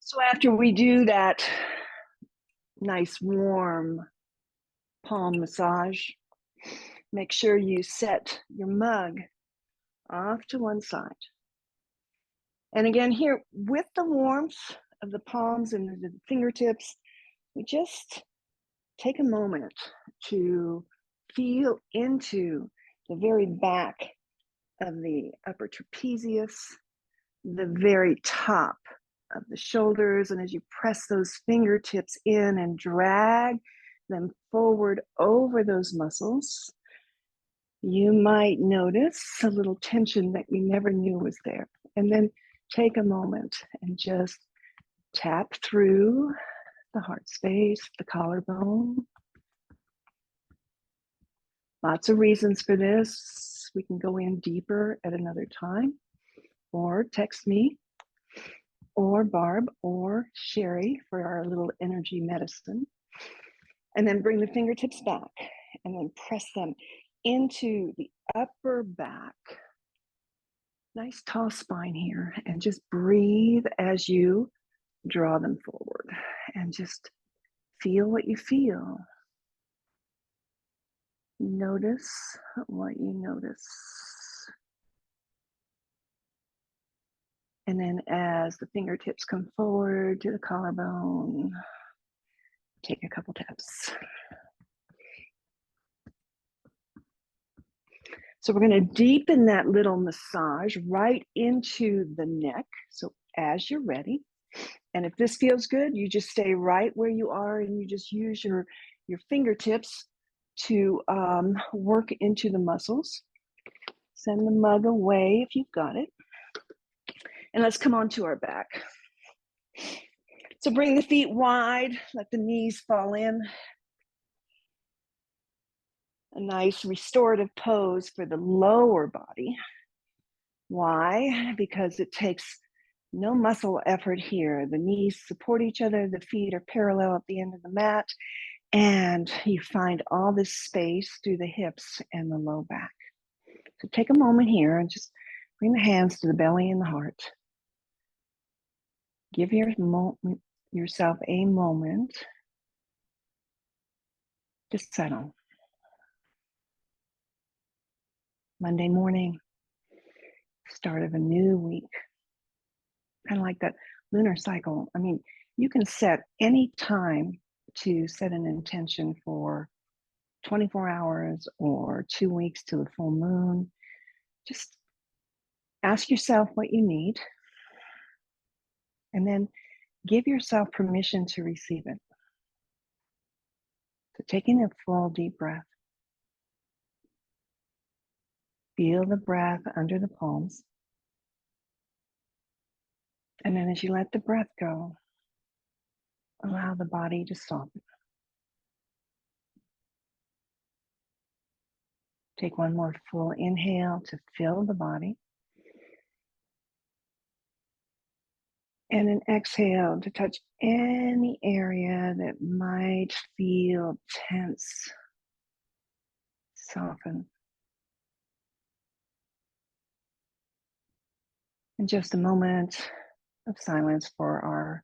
So after we do that nice warm palm massage, make sure you set your mug off to one side. And again, here with the warmth of the palms and the fingertips, we just take a moment to feel into the very back of the upper trapezius, the very top of the shoulders. And as you press those fingertips in and drag them forward over those muscles, you might notice a little tension that you never knew was there. And then take a moment and just tap through the heart space, the collarbone. Lots of reasons for this. We can go in deeper at another time, or text me, or Barb, or Sherry for our little energy medicine. And then bring the fingertips back and then press them into the upper back. Nice tall spine here, and just breathe as you draw them forward and just feel what you feel. Notice what you notice. And then as the fingertips come forward to the collarbone, take a couple taps. So we're going to deepen that little massage right into the neck. So as you're ready, and if this feels good, you just stay right where you are and you just use your fingertips to work into the muscles. Send the mug away if you've got it. And let's come on to our back. So bring the feet wide, let the knees fall in. A nice restorative pose for the lower body. Why? Because it takes no muscle effort here. The knees support each other, the feet are parallel at the end of the mat, and you find all this space through the hips and the low back. So take a moment here and just bring the hands to the belly and the heart. Give yourself a moment to settle. Monday morning, start of a new week. Kind of like that lunar cycle. I mean, you can set any time to set an intention for 24 hours or 2 weeks to the full moon. Just ask yourself what you need and then give yourself permission to receive it. So taking a full deep breath. Feel the breath under the palms. And then as you let the breath go, allow the body to soften. Take one more full inhale to fill the body. And an exhale to touch any area that might feel tense. Soften. And just a moment of silence for our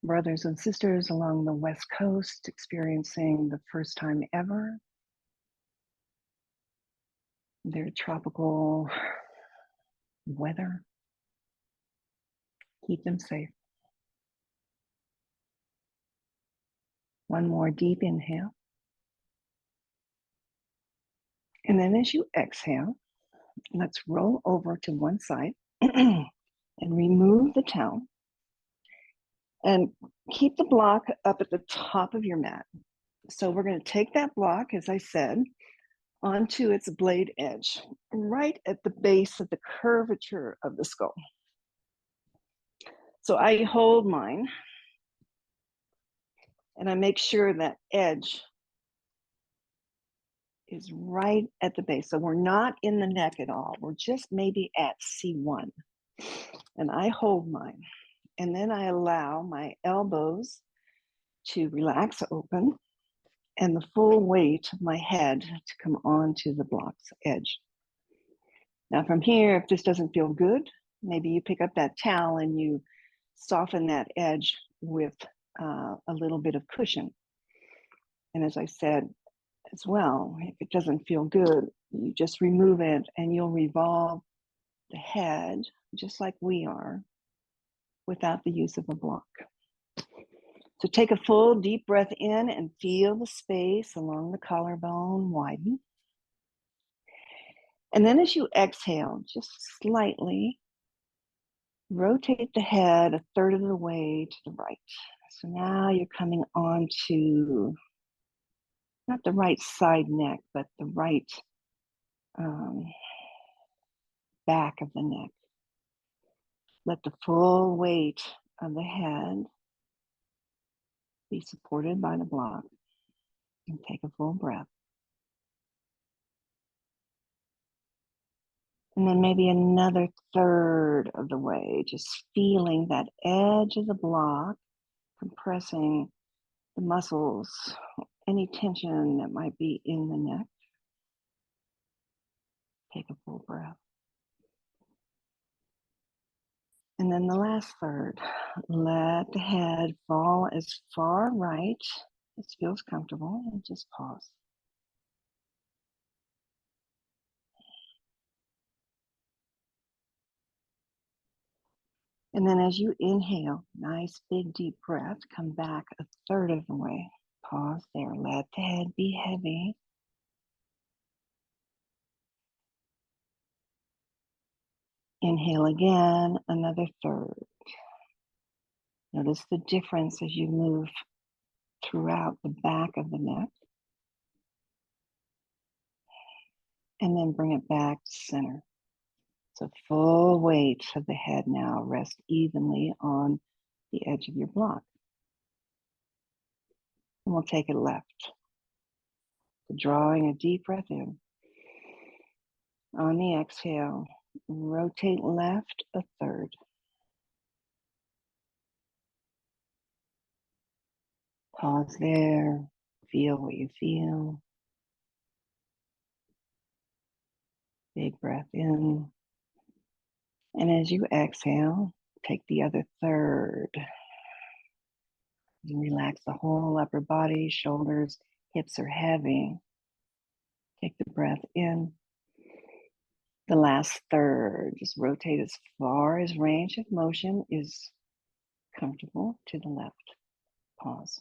brothers and sisters along the West Coast experiencing the first time ever their tropical weather. Keep them safe. One more deep inhale. And then as you exhale, let's roll over to one side and remove the towel. And keep the block up at the top of your mat. So we're going to take that block, as I said, onto its blade edge, right at the base of the curvature of the skull. So I hold mine, and I make sure that edge is right at the base. So we're not in the neck at all. We're just maybe at C1. And I hold mine. And then I allow my elbows to relax open and the full weight of my head to come onto the block's edge. Now from here, if this doesn't feel good, maybe you pick up that towel and you soften that edge with a little bit of cushion. And as I said as well, if it doesn't feel good, you just remove it and you'll revolve the head just like we are without the use of a block. So take a full deep breath in and feel the space along the collarbone widen. And then as you exhale, just slightly rotate the head a third of the way to the right. So now you're coming on to not the right side neck, but the right back of the neck. Let the full weight of the head be supported by the block. And take a full breath. And then maybe another third of the way, just feeling that edge of the block, compressing the muscles, any tension that might be in the neck. Take a full breath. And then the last third, let the head fall as far right as feels comfortable, and just pause. And then as you inhale, nice big deep breath, come back a third of the way. Pause there, let the head be heavy. Inhale again, another third. Notice the difference as you move throughout the back of the neck. And then bring it back to center. So full weight of the head now rest evenly on the edge of your block. And we'll take it left. So drawing a deep breath in. On the exhale, rotate left a third. Pause there. Feel what you feel. Big breath in. And as you exhale, take the other third. You relax the whole upper body, shoulders, hips are heavy. Take the breath in. The last third, just rotate as far as range of motion is comfortable to the left. Pause.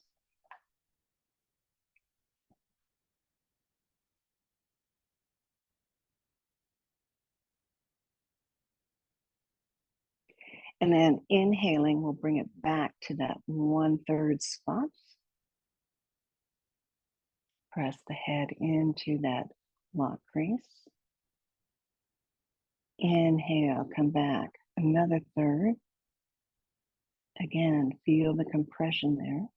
And then inhaling, we'll bring it back to that 1/3 spot. Press the head into that lock crease. Inhale, come back another third. Again, feel the compression there.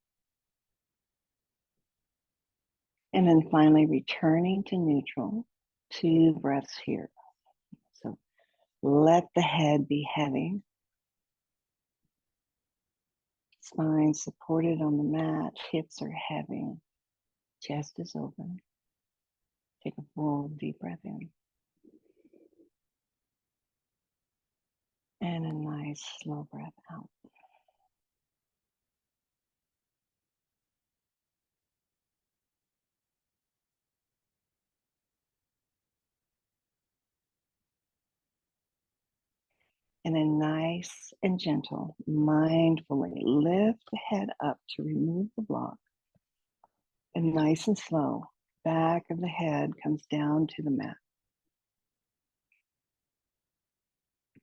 And then finally returning to neutral, 2 breaths here. So let the head be heavy. Spine supported on the mat, hips are heavy, chest is open. Take a full deep breath in. And a nice slow breath out. And then nice and gentle, mindfully lift the head up to remove the block. And nice and slow, back of the head comes down to the mat.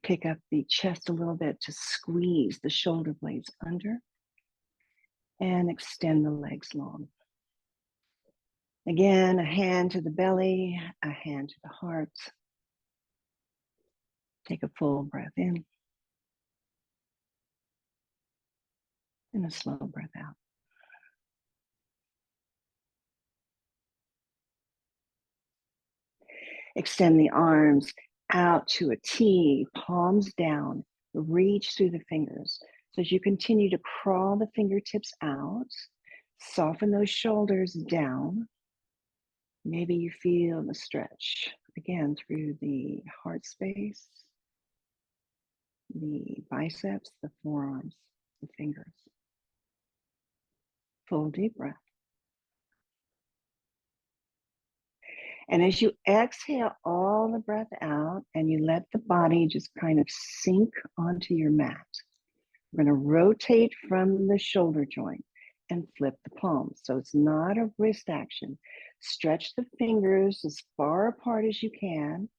Pick up the chest a little bit to squeeze the shoulder blades under and extend the legs long. Again, a hand to the belly, a hand to the heart. Take a full breath in and a slow breath out. Extend the arms out to a T, palms down, reach through the fingers. So as you continue to crawl the fingertips out, soften those shoulders down. Maybe you feel the stretch again through the heart space, the biceps, the forearms. the fingers. Full deep breath. And as you exhale all the breath out and you let the body just kind of sink onto your mat, we're going to rotate from the shoulder joint and flip the palms. So it's not a wrist action. Stretch the fingers as far apart as you can.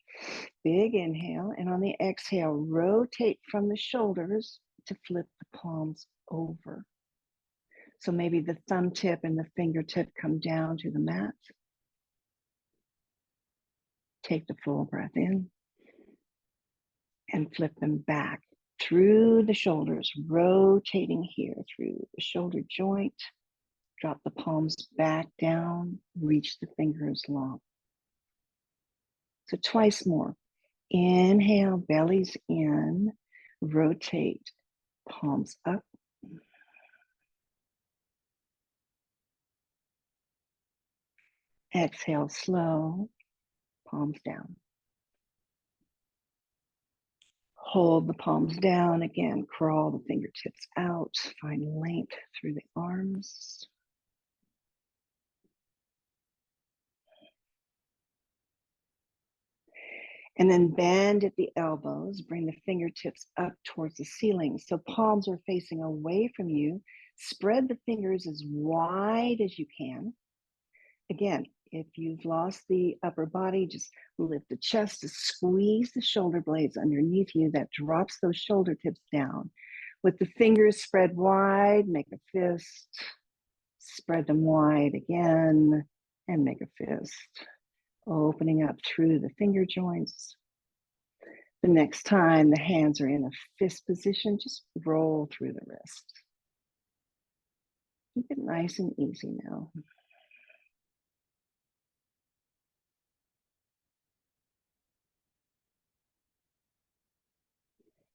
Big inhale. And on the exhale, rotate from the shoulders to flip the palms over. So maybe the thumb tip and the fingertip come down to the mat. Take the full breath in and flip them back through the shoulders, rotating here through the shoulder joint. Drop the palms back down, reach the fingers long. So twice more. Inhale, bellies in, rotate, palms up. Exhale, slow, palms down. Hold the palms down again, crawl the fingertips out, find length through the arms. And then bend at the elbows, bring the fingertips up towards the ceiling. So palms are facing away from you. Spread the fingers as wide as you can. Again, if you've lost the upper body, just lift the chest to squeeze the shoulder blades underneath you. That drops those shoulder tips down. With the fingers spread wide, make a fist. Spread them wide again and make a fist. Opening up through the finger joints. The next time the hands are in a fist position, just roll through the wrist. Keep it nice and easy now.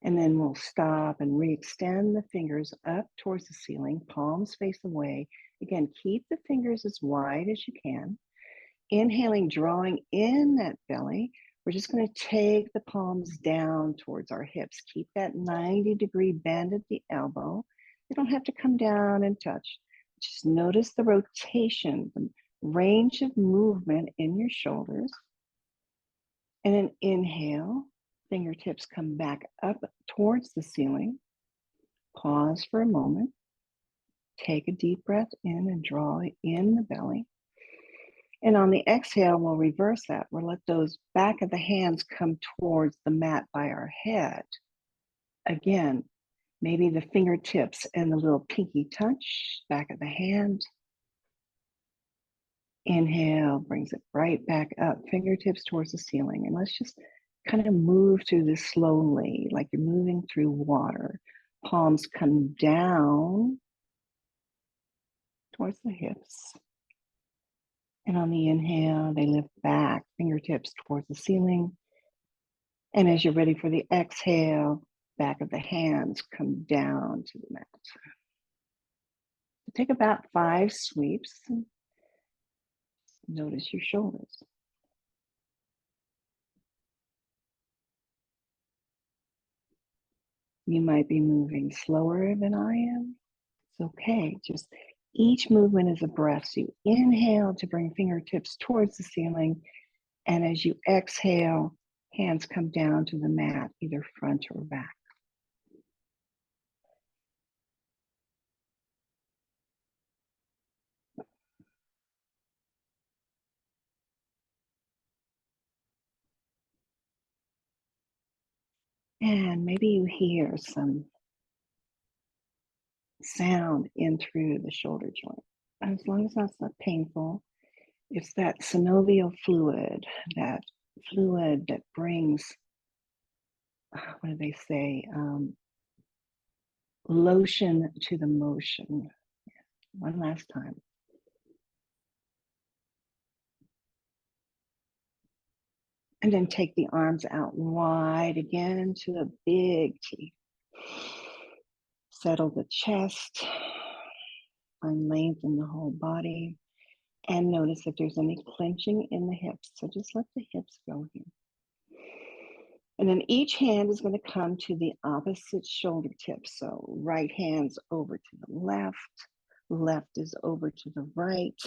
And then we'll stop and re-extend the fingers up towards the ceiling, palms face away. Again, keep the fingers as wide as you can. Inhaling, drawing in that belly. We're just going to take the palms down towards our hips. Keep that 90-degree bend at the elbow. They don't have to come down and touch. Just notice the rotation, the range of movement in your shoulders. And then inhale, fingertips come back up towards the ceiling. Pause for a moment. Take a deep breath in and draw in the belly. And on the exhale, we'll reverse that. We'll let those back of the hands come towards the mat by our head. Again, maybe the fingertips and the little pinky touch, back of the hand. Inhale, brings it right back up, fingertips towards the ceiling. And let's just kind of move through this slowly, like you're moving through water. Palms come down towards the hips. And on the inhale, they lift back, fingertips towards the ceiling. And as you're ready for the exhale, back of the hands come down to the mat. Take about 5 sweeps. And notice your shoulders. You might be moving slower than I am. It's okay. Just each movement is a breath. So you inhale to bring fingertips towards the ceiling. And as you exhale, hands come down to the mat, either front or back. And maybe you hear some sound in through the shoulder joint. As long as that's not painful, it's that synovial fluid that brings, what do they say, lotion to the motion. One last time. And then take the arms out wide again into a big T. Settle the chest. Find length in the whole body. And notice if there's any clenching in the hips. So just let the hips go here. And then each hand is going to come to the opposite shoulder tip. So right hand's over to the left, left is over to the right.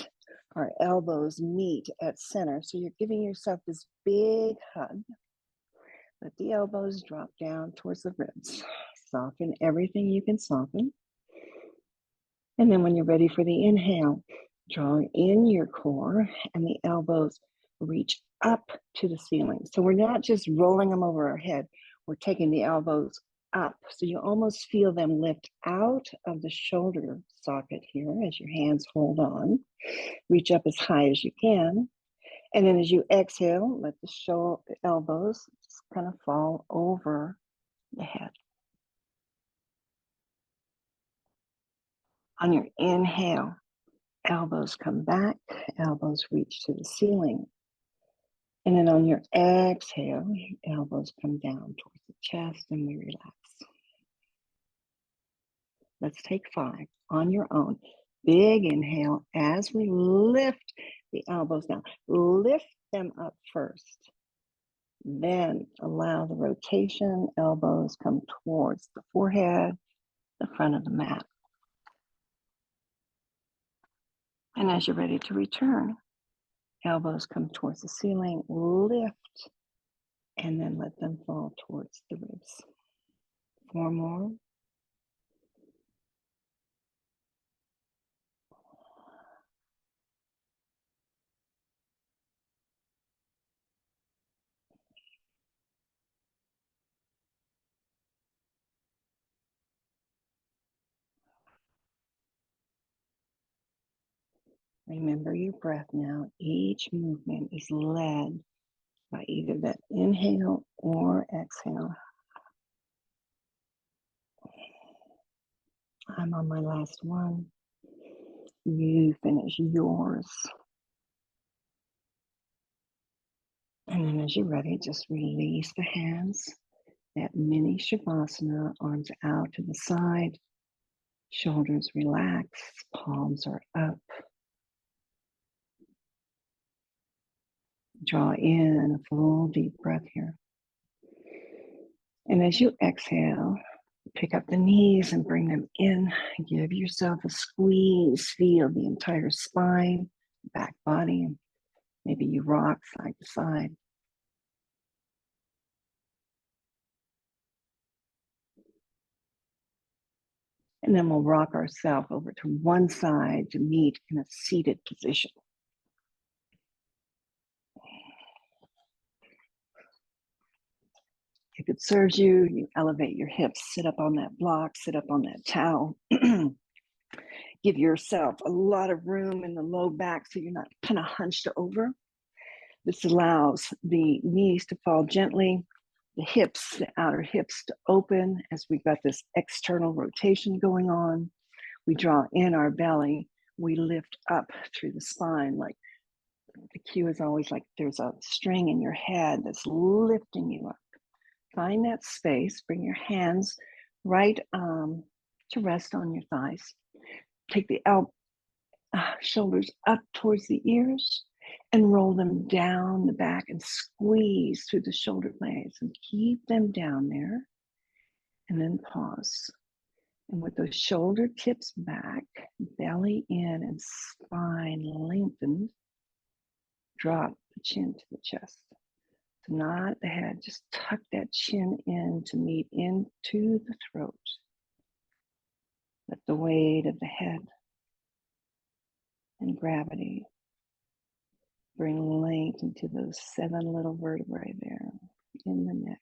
Our elbows meet at center. So you're giving yourself this big hug. Let the elbows drop down towards the ribs. Soften everything you can soften. And then when you're ready for the inhale, draw in your core and the elbows reach up to the ceiling. So we're not just rolling them over our head, we're taking the elbows up. So you almost feel them lift out of the shoulder socket here as your hands hold on. Reach up as high as you can. And then as you exhale, let the elbows just kind of fall over the head. On your inhale, elbows come back, elbows reach to the ceiling. And then on your exhale, elbows come down towards the chest and we relax. Let's take 5 on your own. Big inhale as we lift the elbows down. Lift them up first. Then allow the rotation. Elbows come towards the forehead, the front of the mat. And as you're ready to return, elbows come towards the ceiling, lift, and then let them fall towards the ribs. 4 more. Remember your breath now. Each movement is led by either that inhale or exhale. I'm on my last one. You finish yours. And then as you're ready, just release the hands. That mini Shavasana, arms out to the side, shoulders relax, palms are up. Draw in a full deep breath here. And as you exhale, pick up the knees and bring them in. Give yourself a squeeze. Feel the entire spine, back body. Maybe you rock side to side. And then we'll rock ourselves over to one side to meet in a seated position. If it serves you, you elevate your hips, sit up on that block, sit up on that towel. Give yourself a lot of room in the low back so you're not kind of hunched over. This allows the knees to fall gently, the hips, the outer hips to open as we've got this external rotation going on. We draw in our belly, we lift up through the spine. Like the cue is always like there's a string in your head that's lifting you up. Find that space, bring your hands right to rest on your thighs. Take the shoulders up towards the ears and roll them down the back and squeeze through the shoulder blades and keep them down there. And then pause. And with those shoulder tips back, belly in and spine lengthened, drop the chin to the chest. So not the head, just tuck that chin in to meet into the throat. Let the weight of the head and gravity bring length into those 7 little vertebrae there in the neck.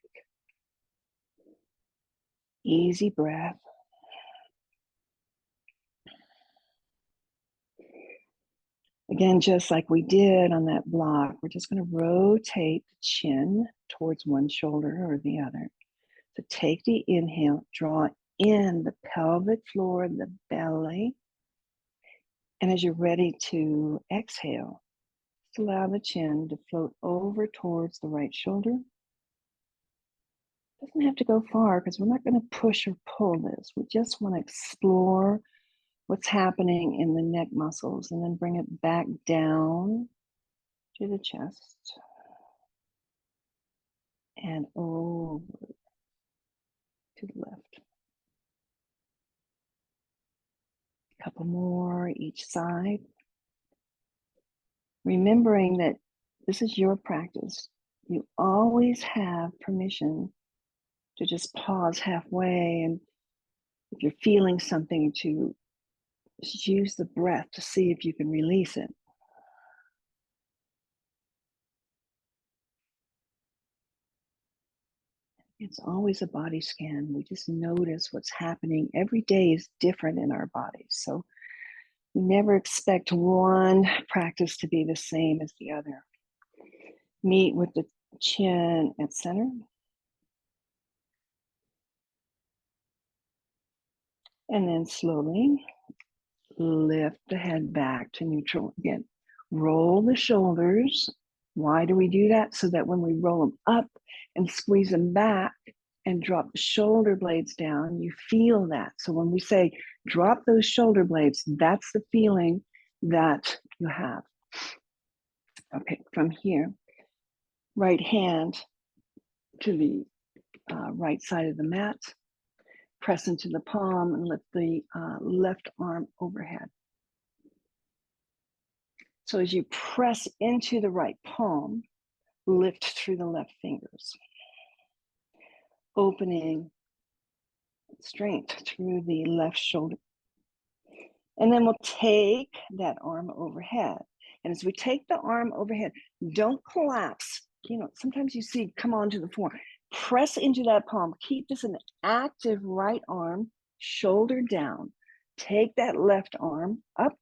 Easy breath. Again, just like we did on that block, we're just going to rotate the chin towards one shoulder or the other. So take the inhale, draw in the pelvic floor, the belly. And as you're ready to exhale, just allow the chin to float over towards the right shoulder. Doesn't have to go far because we're not going to push or pull this. We just want to explore what's happening in the neck muscles and then bring it back down to the chest. and over to the left. A couple more each side. Remembering that this is your practice. You always have permission to just pause halfway, and if you're feeling something, to just use the breath to see if you can release it. It's always a body scan. We just notice what's happening. Every day is different in our bodies. So we never expect one practice to be the same as the other. Meet with the chin at center. And then slowly lift the head back to neutral again. Roll the shoulders. Why do we do that? So that when we roll them up and squeeze them back and drop the shoulder blades down, you feel that. So when we say drop those shoulder blades, that's the feeling that you have. Okay, from here, right hand to the right side of the mat, press into the palm and lift the left arm overhead. So as you press into the right palm, lift through the left fingers, opening strength through the left shoulder. And then we'll take that arm overhead. And as we take the arm overhead, don't collapse. You know, sometimes you see come onto the floor. Press into that palm. Keep this an active right arm, shoulder down. Take that left arm up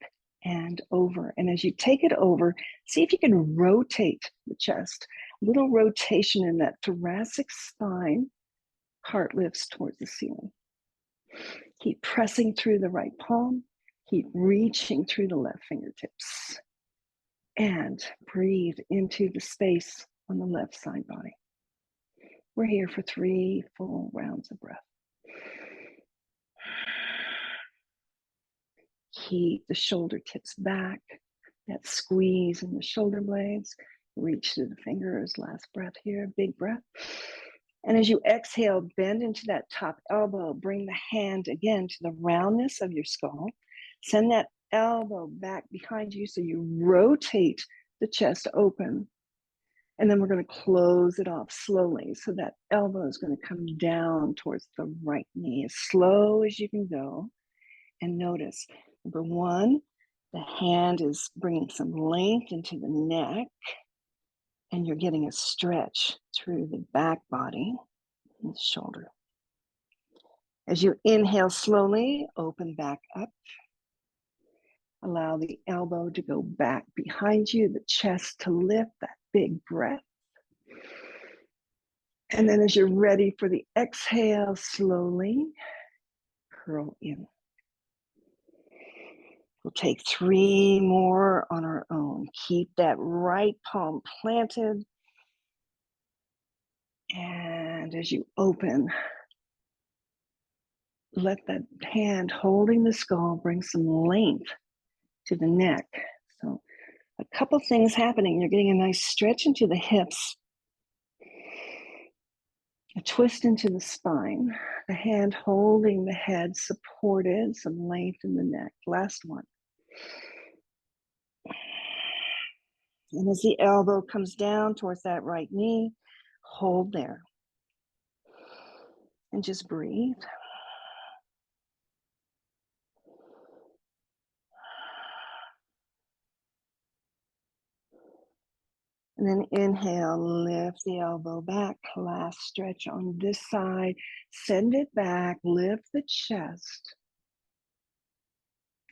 and over. And as you take it over, see if you can rotate the chest. A little rotation in that thoracic spine. Heart lifts towards the ceiling. Keep pressing through the right palm. Keep reaching through the left fingertips. And breathe into the space on the left side body. We're here for 3 full rounds of breath. Keep the shoulder tips back. That squeeze in the shoulder blades. Reach through the fingers. Last breath here. Big breath. And as you exhale, bend into that top elbow. Bring the hand again to the roundness of your skull. Send that elbow back behind you so you rotate the chest open. And then we're going to close it off slowly. So that elbow is going to come down towards the right knee as slow as you can go. And notice, number one, the hand is bringing some length into the neck. And you're getting a stretch through the back body and the shoulder. As you inhale slowly, open back up. Allow the elbow to go back behind you, the chest to lift, that big breath. And then as you're ready for the exhale, slowly curl in. We'll take 3 more on our own. Keep that right palm planted. And as you open, let that hand holding the skull bring some length to the neck. So a couple things happening. You're getting a nice stretch into the hips, a twist into the spine, the hand holding the head supported, some length in the neck. Last one. And as the elbow comes down towards that right knee, hold there. And just breathe. And then inhale, lift the elbow back, last stretch on this side, send it back, lift the chest,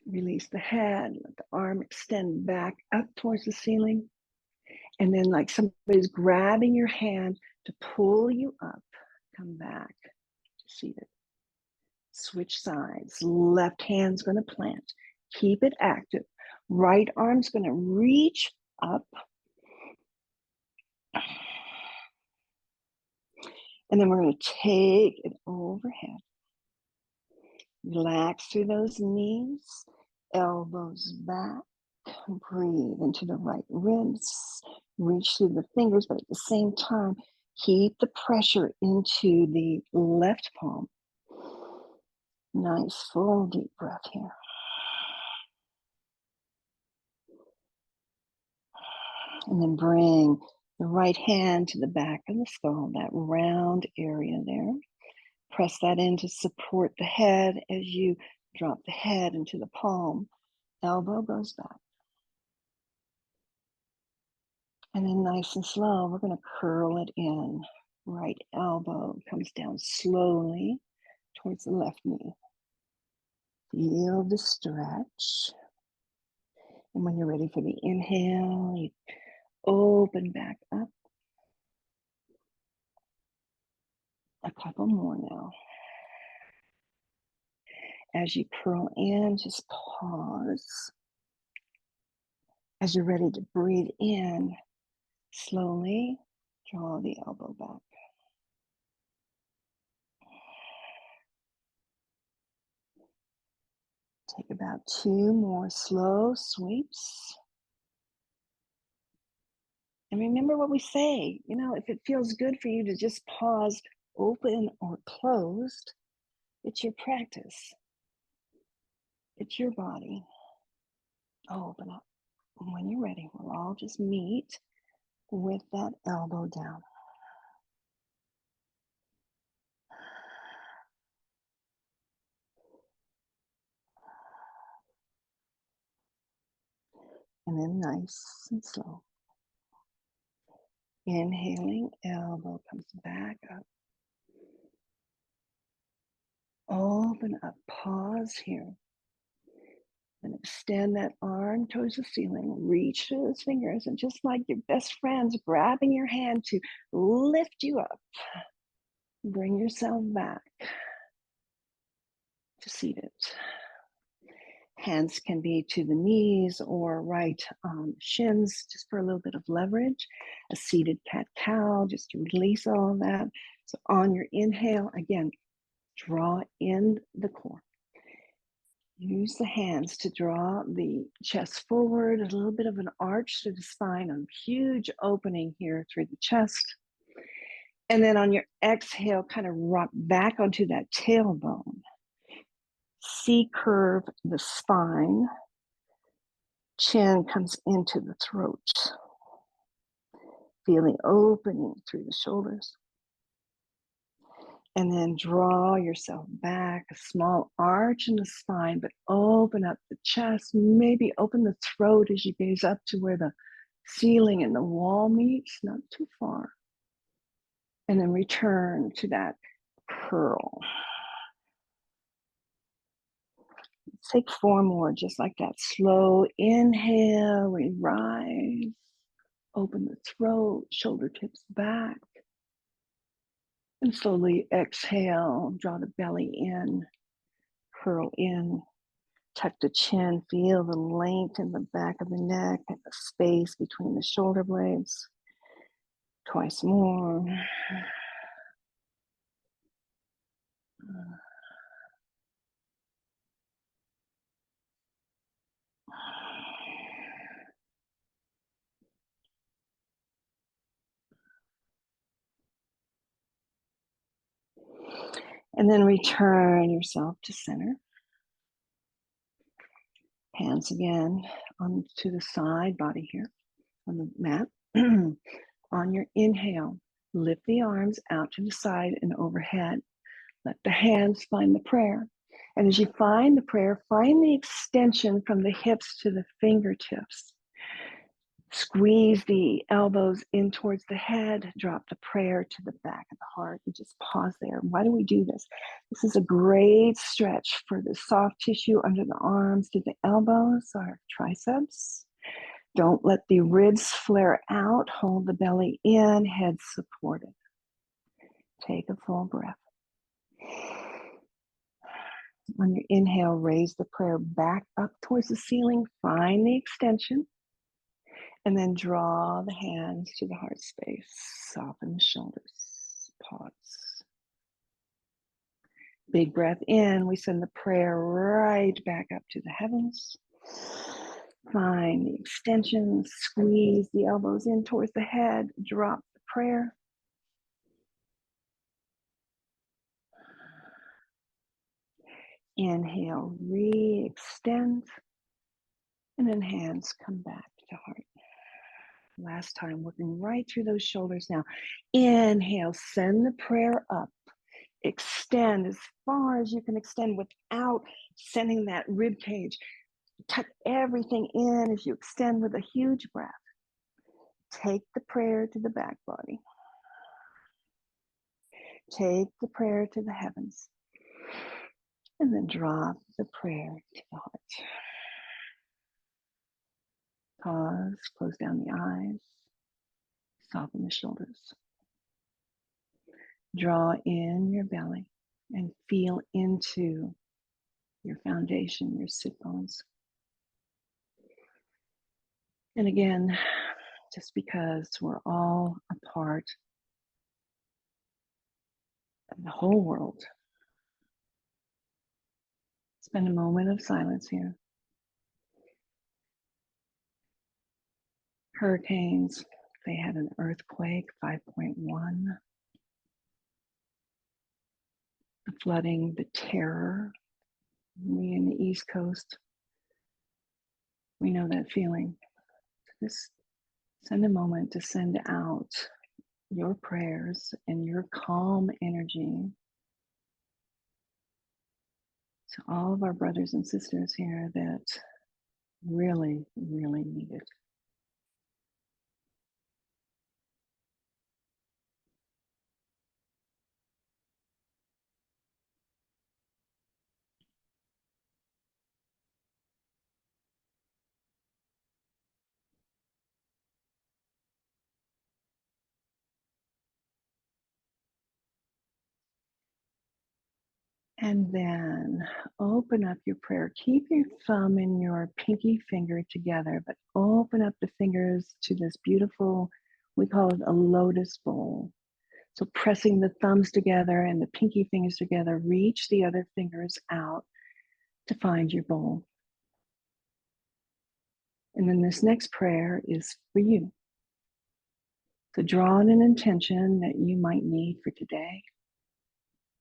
release the head, let the arm extend back up towards the ceiling. And then like somebody's grabbing your hand to pull you up, come back to seated. Switch sides, left hand's gonna plant, keep it active. Right arm's gonna reach up. And then we're going to take it overhead. Relax through those knees, elbows back. Breathe into the right ribs. Reach through the fingers, but at the same time, Keep the pressure into the left palm. Nice, full, deep breath here. And then bring the right hand to the back of the skull, that round area there. Press that in to support the head as you drop the head into the palm. Elbow goes back. And then nice and slow, we're going to curl it in. Right elbow comes down slowly towards the left knee. Feel the stretch. And when you're ready for the inhale, you open back up. A couple more now. As you curl in, just pause. As you're ready to breathe in, slowly draw the elbow back. Take about 2 more slow sweeps. And remember what we say, if it feels good for you to just pause, open or closed, it's your practice. It's your body. Open up. And when you're ready, we'll all just meet with that elbow down. And then nice and slow. Inhaling, elbow comes back up. Open up, pause here. And extend that arm towards the ceiling. Reach through those fingers, and just like your best friend's grabbing your hand to lift you up, bring yourself back to seated. Hands can be to the knees or right shins, just for a little bit of leverage. A seated cat-cow, just to release all of that. So on your inhale, again, draw in the core. Use the hands to draw the chest forward, a little bit of an arch through the spine, a huge opening here through the chest. And then on your exhale, kind of rock back onto that tailbone. C-curve the spine. Chin comes into the throat. Feeling opening through the shoulders. And then draw yourself back, a small arch in the spine, but open up the chest. Maybe open the throat as you gaze up to where the ceiling and the wall meets, not too far. And then return to that curl. Take 4 more, just like that. Slow inhale, we rise. Open the throat, shoulder tips back. And slowly exhale, draw the belly in, curl in, tuck the chin, feel the length in the back of the neck and the space between the shoulder blades. Twice more. And then return yourself to center. Hands again onto the side body here on the mat. On your inhale, lift the arms out to the side and overhead. Let the hands find the prayer. And as you find the prayer, find the extension from the hips to the fingertips. Squeeze the elbows in towards the head, drop the prayer to the back of the heart, and just pause there. Why do we do this? This is a great stretch for the soft tissue under the arms to the elbows, our triceps. Don't let the ribs flare out. Hold the belly in, head supported. Take a full breath. On your inhale, raise the prayer back up towards the ceiling. Find the extension. And then draw the hands to the heart space. Soften the shoulders. Pause. Big breath in. We send the prayer right back up to the heavens. Find the extension. Squeeze the elbows in towards the head. Drop the prayer. Inhale, re-extend, and then hands come back to heart. Last time, working right through those shoulders now. Inhale, send the prayer up. Extend as far as you can extend without sending that rib cage. Tuck everything in as you extend with a huge breath. Take the prayer to the back body. Take the prayer to the heavens. And then drop the prayer to the heart. Pause, close down the eyes, soften the shoulders. Draw in your belly and feel into your foundation, your sit bones. And again, just because we're all a part of the whole world, spend a moment of silence here. Hurricanes, they had an earthquake, 5.1. The flooding, the terror. We in the East Coast, we know that feeling. Just send a moment to send out your prayers and your calm energy to all of our brothers and sisters here that really, really need it. And then open up your prayer. Keep your thumb and your pinky finger together, but open up the fingers to this beautiful, we call it a lotus bowl. So pressing the thumbs together and the pinky fingers together, reach the other fingers out to find your bowl. And then this next prayer is for you. So draw in an intention that you might need for today,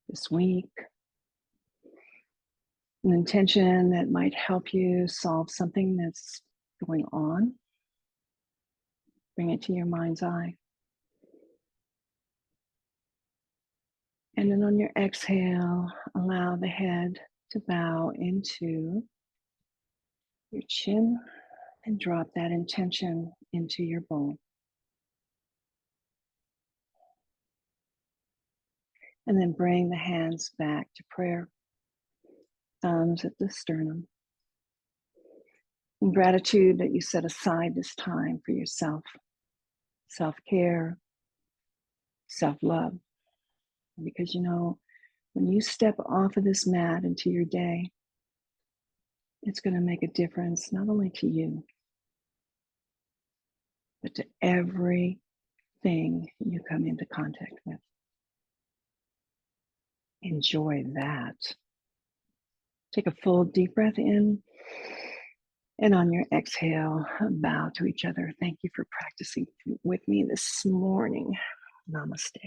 this week, an intention that might help you solve something that's going on. Bring it to your mind's eye. And then on your exhale, allow the head to bow into your chin and drop that intention into your bowl. And then bring the hands back to prayer, thumbs at the sternum. In gratitude that you set aside this time for yourself, self-care, self-love. Because you know, when you step off of this mat into your day, it's going to make a difference not only to you, but to everything you come into contact with. Enjoy that. Take a full deep breath in, and on your exhale, bow to each other. Thank you for practicing with me this morning. Namaste.